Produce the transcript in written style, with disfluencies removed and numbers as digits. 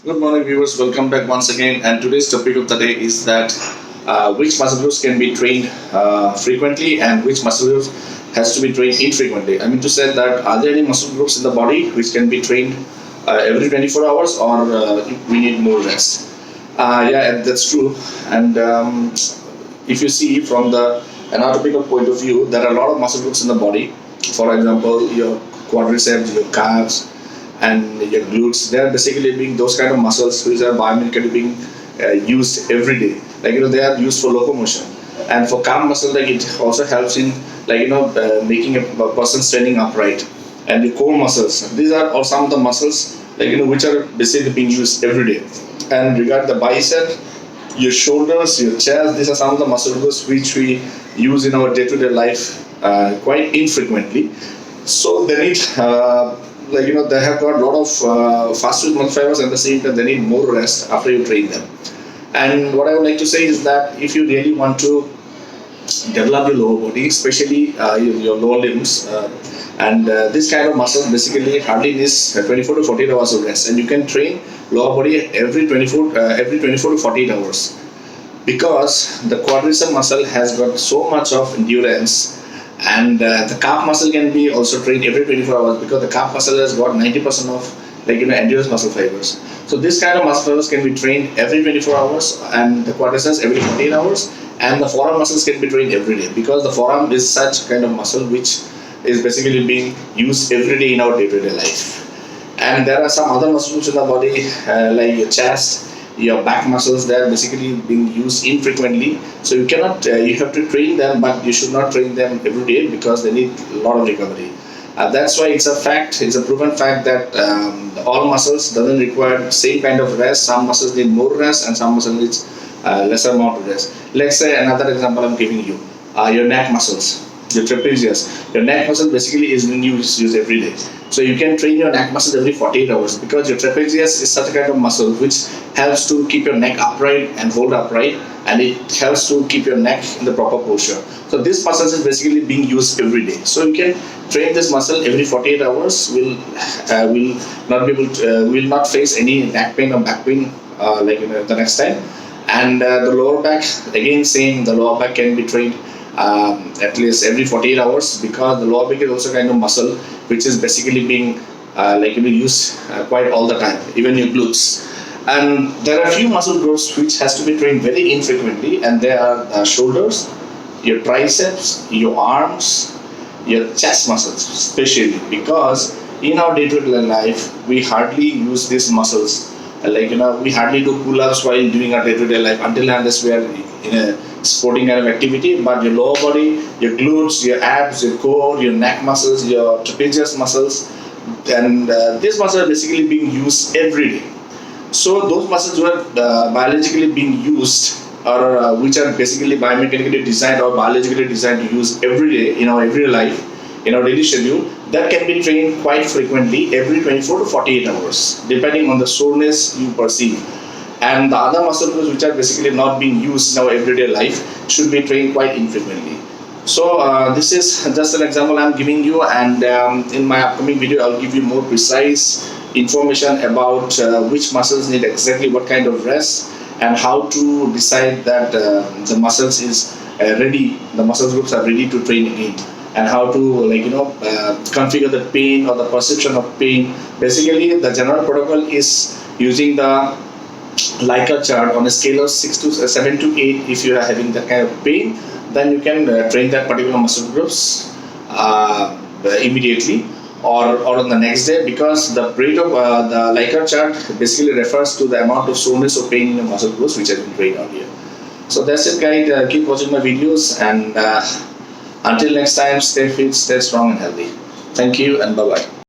Good morning, viewers. Welcome back once again. And today's topic of the day is that which muscle groups can be trained frequently and which muscle groups has to be trained infrequently. I mean to say that are there any muscle groups in the body which can be trained every 24 hours or we need more rest? Yeah, that's true. And if you see from the anatomical point of view, there are a lot of muscle groups in the body. For example, your quadriceps, your calves, and your glutes. They are basically being those kind of muscles which are biomechanically being used every day. Like they are used for locomotion. And for calf muscle, like it also helps in making a person standing upright. And the core muscles, these are all some of the muscles which are basically being used every day. And regard the bicep, your shoulders, your chest, these are some of the muscle groups which we use in our day-to-day life quite infrequently. So they need they have got a lot of fast-twitch muscle fibers, and at the same time they need more rest after you train them. And what I would like to say is that if you really want to develop your lower body, especially your lower limbs, and this kind of muscles basically hardly needs 24 to 48 hours of rest, and you can train lower body every 24 to 48 hours, because the quadricep muscle has got so much of endurance. And the calf muscle can be also trained every 24 hours, because the calf muscle has got 90% of endurance muscle fibers. So this kind of muscle fibers can be trained every 24 hours, and the quadriceps every 48 hours, and the forearm muscles can be trained every day, because the forearm is such kind of muscle which is basically being used every day in our day-to-day life. And there are some other muscles in the body like your chest, your back muscles. They are basically being used infrequently, so you cannot you have to train them, but you should not train them every day because they need a lot of recovery. That's why it's a proven fact that all muscles doesn't require same kind of rest. Some muscles need more rest and some muscles need lesser amount of rest. Let's say another example I'm giving you, your neck muscles, your trapezius. Your neck muscle basically is being used every day. So you can train your neck muscles every 48 hours, because your trapezius is such a kind of muscle which helps to keep your neck upright and hold upright, and it helps to keep your neck in the proper posture. So this muscle is basically being used every day. So you can train this muscle every 48 hours. Will not be able to, will not face any neck pain or back pain the next time. And the lower back, again same, the lower back can be trained at least every 48 hours, because the lower back is also kind of muscle which is basically being used quite all the time, even your glutes. And there are a few muscle groups which has to be trained very infrequently, and they are shoulders, your triceps, your arms, your chest muscles, especially because in our day-to-day life we hardly use these muscles. We hardly do pull-ups while doing our day-to-day life, until and unless we are in a sporting kind of activity. But your lower body, your glutes, your abs, your core, your neck muscles, your trapezius muscles, and these muscles are basically being used every day. So those muscles were biologically being used, or which are basically biomechanically designed or biologically designed to use every day in our everyday life, in our daily schedule, that can be trained quite frequently every 24 to 48 hours, depending on the soreness you perceive. And the other muscle groups which are basically not being used in our everyday life should be trained quite infrequently. So this is just an example I'm giving you, and in my upcoming video I'll give you more precise information about which muscles need exactly what kind of rest, and how to decide that the muscles is ready, the muscle groups are ready to train again, and how to configure the pain or the perception of pain. Basically the general protocol is using the Likert chart on a scale of 7 to 8. If you are having that kind of pain, then you can train that particular muscle groups immediately or on the next day, because the rate of the Likert chart basically refers to the amount of soreness or pain in the muscle groups which has been trained earlier. So that's it, guys. Keep watching my videos, and until next time, stay fit, stay strong and healthy. Thank you, and bye bye.